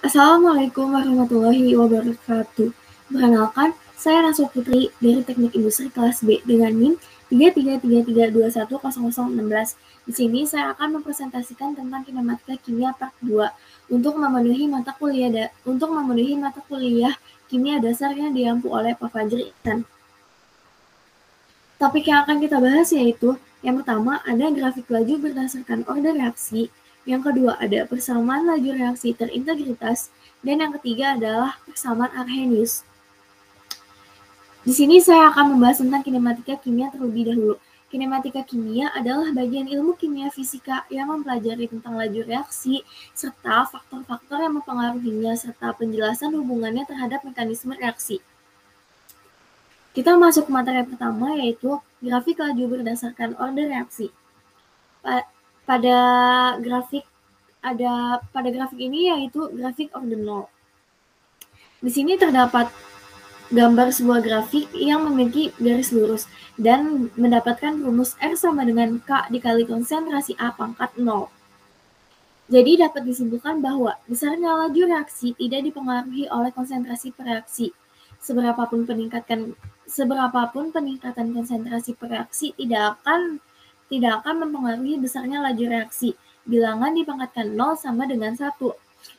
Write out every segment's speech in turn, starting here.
Assalamualaikum warahmatullahi wabarakatuh. Perkenalkan, saya Naswa Putri dari Teknik Industri kelas B dengan NIM 33332100016. Di sini saya akan mempresentasikan tentang kinematika kimia part 2 untuk memenuhi mata kuliah kimia dasar yang diampu oleh Pak Fajri Ihsan. Topik yang akan kita bahas yaitu yang pertama ada grafik laju berdasarkan order reaksi, yang kedua ada persamaan laju reaksi terintegritas, dan yang ketiga adalah persamaan Arrhenius. Di sini saya akan membahas tentang kinematika kimia terlebih dahulu. Kinematika kimia adalah bagian ilmu kimia fisika yang mempelajari tentang laju reaksi serta faktor-faktor yang mempengaruhinya serta penjelasan hubungannya terhadap mekanisme reaksi. Kita masuk ke materi pertama yaitu grafik laju berdasarkan order reaksi. Pada grafik ini yaitu grafik order 0. Di sini terdapat gambar sebuah grafik yang memiliki garis lurus dan mendapatkan rumus R sama dengan K dikali konsentrasi A pangkat 0. Jadi dapat disimpulkan bahwa besarnya laju reaksi tidak dipengaruhi oleh konsentrasi per reaksi. Seberapapun peningkatan konsentrasi per reaksi tidak akan mempengaruhi besarnya laju reaksi. Bilangan dipangkatkan 0 sama dengan 1.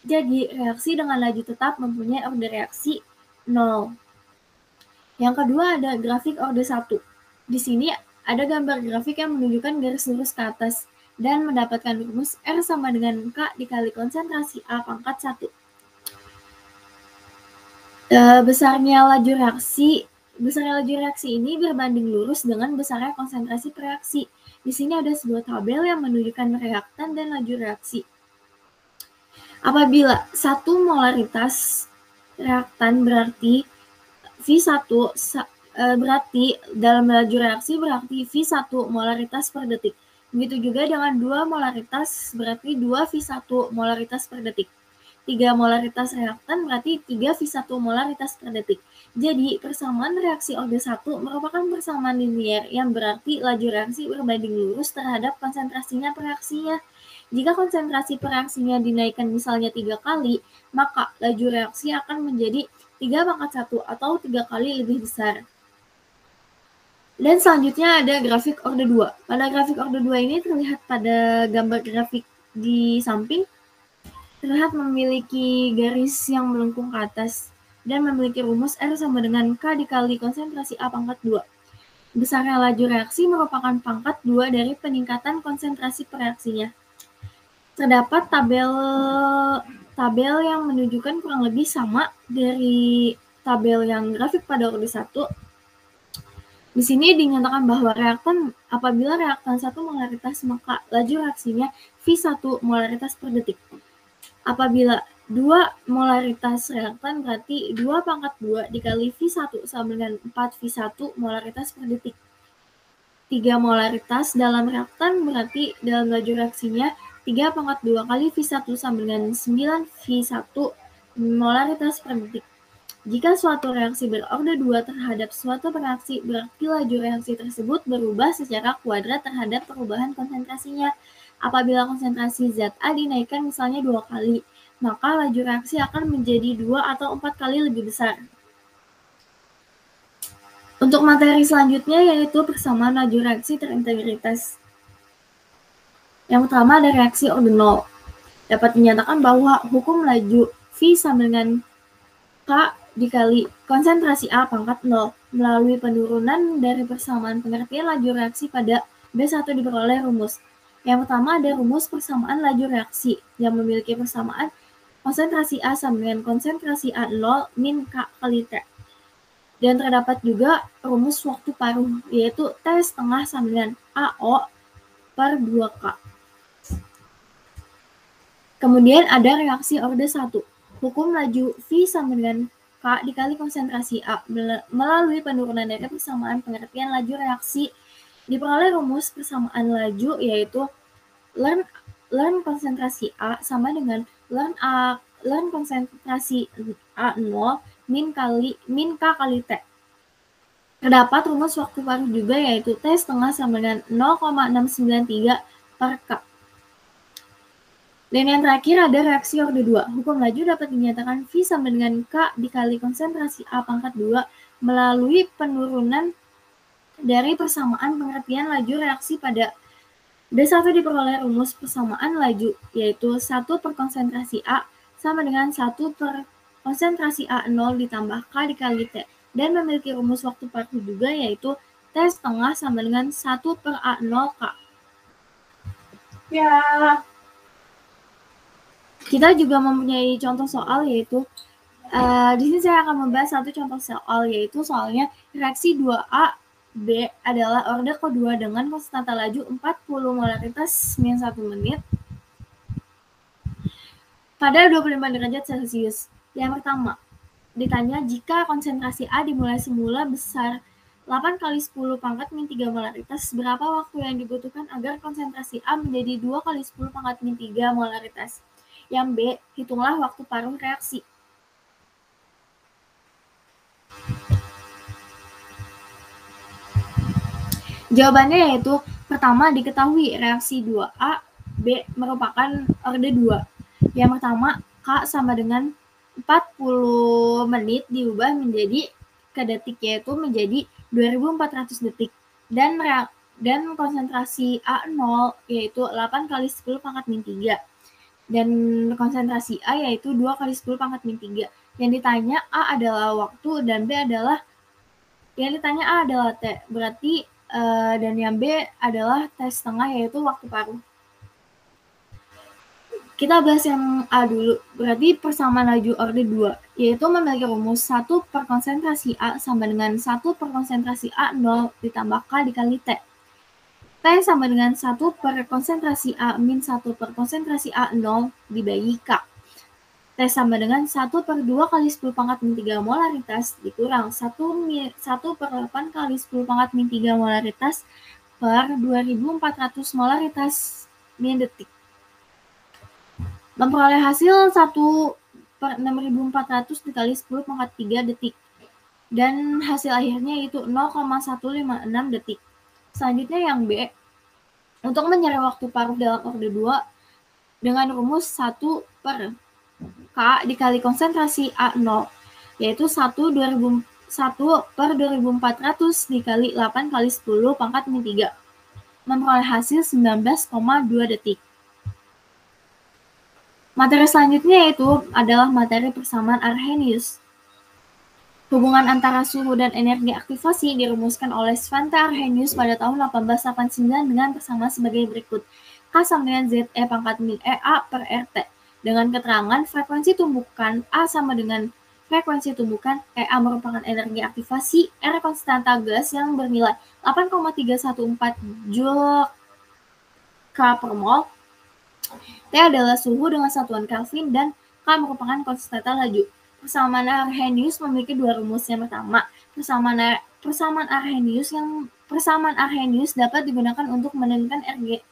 Jadi reaksi dengan laju tetap mempunyai order reaksi 0. Yang kedua ada grafik order 1. Di sini ada gambar grafik yang menunjukkan garis lurus ke atas dan mendapatkan rumus R sama dengan K dikali konsentrasi A pangkat 1. Besarnya laju reaksi ini berbanding lurus dengan besarnya konsentrasi per reaksi. Di sini ada sebuah tabel yang menunjukkan reaktan dan laju reaksi. Apabila satu molaritas reaktan berarti V1 berarti dalam laju reaksi berarti V1 molaritas per detik. Begitu juga dengan 2 molaritas berarti 2 V1 molaritas per detik. 3 molaritas reaktan berarti 3 V1 molaritas per detik. Jadi, persamaan reaksi order 1 merupakan persamaan linier yang berarti laju reaksi berbanding lurus terhadap konsentrasinya per reaksinya. Jika konsentrasi per reaksinya dinaikkan misalnya 3 kali, maka laju reaksi akan menjadi 3 pangkat 1 atau 3 kali lebih besar. Dan selanjutnya ada grafik order 2. Pada grafik order 2 ini terlihat pada gambar grafik di samping terlihat memiliki garis yang melengkung ke atas dan memiliki rumus R sama dengan K dikali konsentrasi A pangkat 2. Besarnya laju reaksi merupakan pangkat 2 dari peningkatan konsentrasi per reaksinya. Terdapat tabel yang menunjukkan kurang lebih sama dari tabel yang grafik pada order 1. Di sini dinyatakan bahwa apabila reaktan 1 molaritas maka laju reaksinya V1 molaritas per detik. Apabila 2 molaritas reaktan berarti 2 pangkat 2 dikali V1 sama dengan 4 V1 molaritas per detik. 3 molaritas dalam reaktan berarti dalam laju reaksinya 3 pangkat 2 kali V1 sama dengan 9 V1 molaritas per detik. Jika suatu reaksi berorder 2 terhadap suatu reaksi, berarti laju reaksi tersebut berubah secara kuadrat terhadap perubahan konsentrasinya. Apabila konsentrasi ZA dinaikkan misalnya 2 kali, maka laju reaksi akan menjadi 2 atau 4 kali lebih besar. Untuk materi selanjutnya yaitu persamaan laju reaksi terintegritas. Yang pertama ada reaksi order 0. Dapat dinyatakan bahwa hukum laju V sama dengan K dikali konsentrasi A pangkat 0 melalui penurunan dari persamaan pengertian laju reaksi pada B1 diperoleh rumus. Yang pertama ada rumus persamaan laju reaksi yang memiliki persamaan konsentrasi A sama dengan konsentrasi A0 min K kali T. Dan terdapat juga rumus waktu paruh yaitu T setengah sama dengan AO per 2K. Kemudian ada reaksi order 1. Hukum laju V sama dengan K dikali konsentrasi A melalui penurunan dari persamaan pengertian laju reaksi diperoleh rumus persamaan laju yaitu ln konsentrasi A sama dengan ln konsentrasi A0 min K kali T. Terdapat rumus waktu paruh juga yaitu T setengah sama dengan 0,693 per K. Dan yang terakhir ada reaksi orde 2. Hukum laju dapat dinyatakan V sama dengan K dikali konsentrasi A pangkat 2 melalui penurunan dari persamaan pengertian laju reaksi pada D1 diperoleh rumus persamaan laju, yaitu 1 per konsentrasi A sama dengan 1 per konsentrasi A0 ditambah K dikali T. Dan memiliki rumus waktu paruh juga, yaitu T setengah sama dengan 1 per A0 K. Ya. Kita juga mempunyai contoh soal, yaitu di sini saya akan membahas satu contoh soal, yaitu soalnya reaksi 2A B adalah orde kedua dengan konstanta laju 40 molaritas min 1 menit pada 25 derajat Celcius. Yang pertama, ditanya jika konsentrasi A dimulai semula besar 8 kali 10 pangkat min 3 molaritas, berapa waktu yang dibutuhkan agar konsentrasi A menjadi 2 kali 10 pangkat min 3 molaritas? Yang B, hitunglah waktu paruh reaksi. Jawabannya yaitu pertama diketahui reaksi 2A B merupakan orde 2. Yang pertama, K sama dengan 40 menit diubah menjadi ke detik, yaitu menjadi 2400 detik. Dan konsentrasi A0 yaitu 8 kali 10 pangkat min 3. Dan konsentrasi A yaitu 2 kali 10 pangkat min 3. Yang ditanya A adalah waktu dan B adalah T. Berarti dan yang B adalah T setengah, yaitu waktu paruh. Kita bahas yang A dulu. Berarti persamaan laju orde 2, yaitu memiliki rumus 1 per konsentrasi A sama dengan 1 per konsentrasi A0 ditambah K dikali T. T sama dengan 1 per konsentrasi A min 1 per konsentrasi A0 dibagi K. T sama dengan 1 per 2 kali 10 pangkat min 3 molaritas dikurang 1 per 8 kali 10 pangkat min 3 molaritas per 2400 molaritas min detik. Memperoleh hasil 1 per 6400 dikali 10 pangkat 3 detik. Dan hasil akhirnya itu 0,156 detik. Selanjutnya yang B, untuk mencari waktu paruh dalam orde 2 dengan rumus 1 per K dikali konsentrasi A0, yaitu 1 per 2400 dikali 8 kali 10 pangkat min 3. Memperoleh hasil 19,2 detik. Materi selanjutnya yaitu adalah materi persamaan Arrhenius. Hubungan antara suhu dan energi aktivasi dirumuskan oleh Svante Arrhenius pada tahun 1889 dengan persamaan sebagai berikut. K sama dengan ZE pangkat min EA per RT. Dengan keterangan frekuensi tumbukan A sama dengan frekuensi tumbukan, EA merupakan energi aktivasi, R konstanta gas yang bernilai 8,314 Joule K per mol, T adalah suhu dengan satuan Kelvin, dan K merupakan konstanta laju. Persamaan Arrhenius memiliki dua rumus. Yang pertama, persamaan Arrhenius dapat digunakan untuk menentukan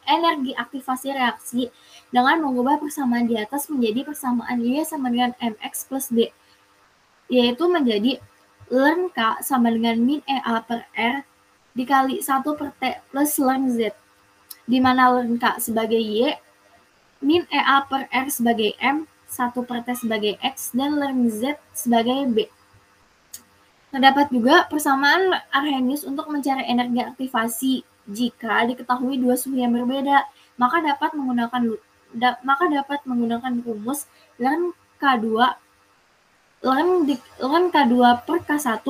energi aktivasi reaksi dengan mengubah persamaan di atas menjadi persamaan Y sama dengan MX plus D, yaitu menjadi ln K sama dengan min EA per R dikali 1 per T plus ln Z, di mana ln K sebagai Y, min EA per R sebagai M, 1 per T sebagai X, dan ln Z sebagai B. Terdapat juga persamaan Arrhenius untuk mencari energi aktivasi. Jika diketahui dua suhu yang berbeda, maka dapat menggunakan rumus ln K2 per K1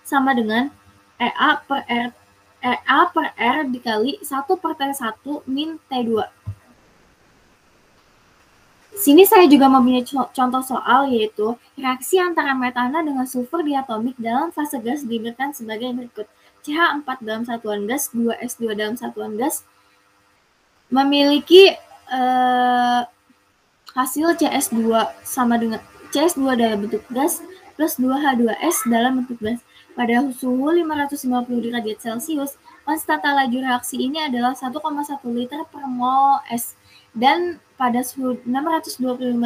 sama dengan EA per R dikali 1 per T1 min T2. Sini saya juga mempunyai contoh soal, yaitu reaksi antara metana dengan sulfur diatomik dalam fase gas diberikan sebagai berikut. CH4 dalam satuan gas, 2S2 dalam satuan gas, memiliki hasil CS2 sama dengan CS2 dalam bentuk gas plus 2H2S dalam bentuk gas. Pada suhu 550 derajat Celcius, konstanta laju reaksi ini adalah 1,1 liter per mol S. Dan pada suhu 625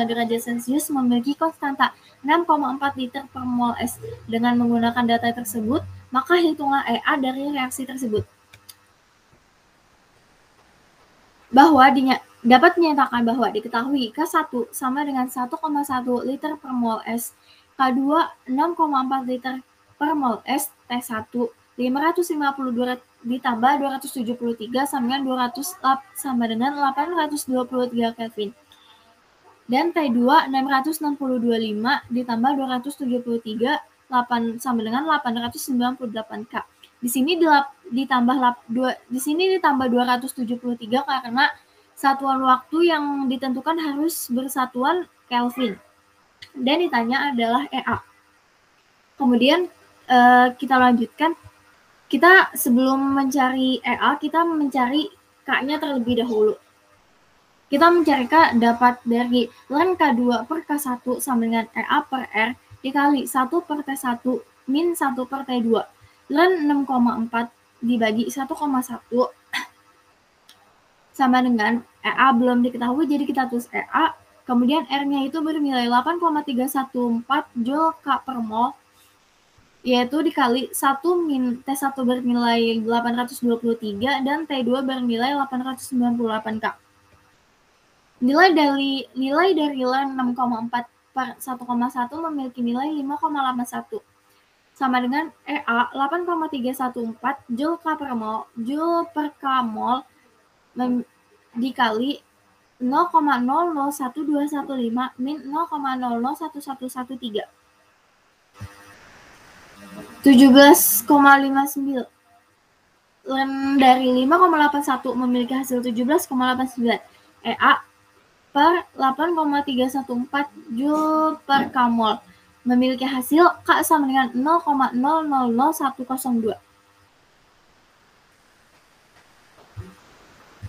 derajat Celcius memiliki konstanta 6,4 liter per mol S. Dengan menggunakan data tersebut, maka hitunglah EA dari reaksi tersebut. Bahwa dapat menyatakan bahwa diketahui K1 sama dengan 1,1 liter per mol S, K2 6,4 liter per mol S, T1 552 ditambah 273 sama dengan 200 sama dengan 823 Kelvin. Dan T2 662,5 ditambah 273 sama dengan 898 K. Di sini ditambah 273 karena satuan waktu yang ditentukan harus bersatuan Kelvin. Dan ditanya adalah EA. Kemudian kita lanjutkan. Kita sebelum mencari EA, kita mencari K-nya terlebih dahulu. Kita mencari K dapat dari ln K2 per K1 sama dengan EA per R dikali 1 per T1 min 1 per T2. Ln 6,4 dibagi 1,1 sama dengan EA belum diketahui, jadi kita tulis EA. Kemudian R-nya itu bernilai 8,314 Joule K per mol, yaitu dikali 1 min T1 bernilai 823 dan T2 bernilai 898 K. Nilai dari ln 6,4 per 1,1 memiliki nilai 5,81 sama dengan EA 8,314 Joule K per mol, Joule per K mol dikali 0,001215 min 0,001113. 17,59. Ln dari 5,81 memiliki hasil 17,89. EA per 8,314 Joule per K mol memiliki hasil K sama dengan 0,000102.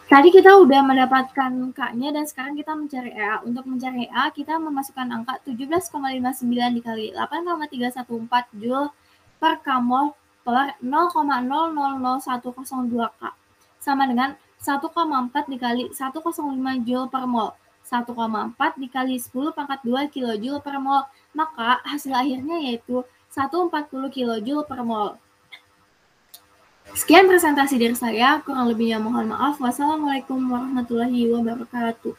Tadi kita udah mendapatkan K-nya dan sekarang kita mencari EA. Untuk mencari EA, kita memasukkan angka 17,59 dikali 8,314 Joule per K mol per 0,000102 K sama dengan 1,4 dikali 105 Joule per mol. 1,4 dikali 10 pangkat 2 kilojoule per mol. Maka hasil akhirnya yaitu 140 kilojoule per mol. Sekian presentasi dari saya, kurang lebihnya mohon maaf. Wassalamualaikum warahmatullahi wabarakatuh.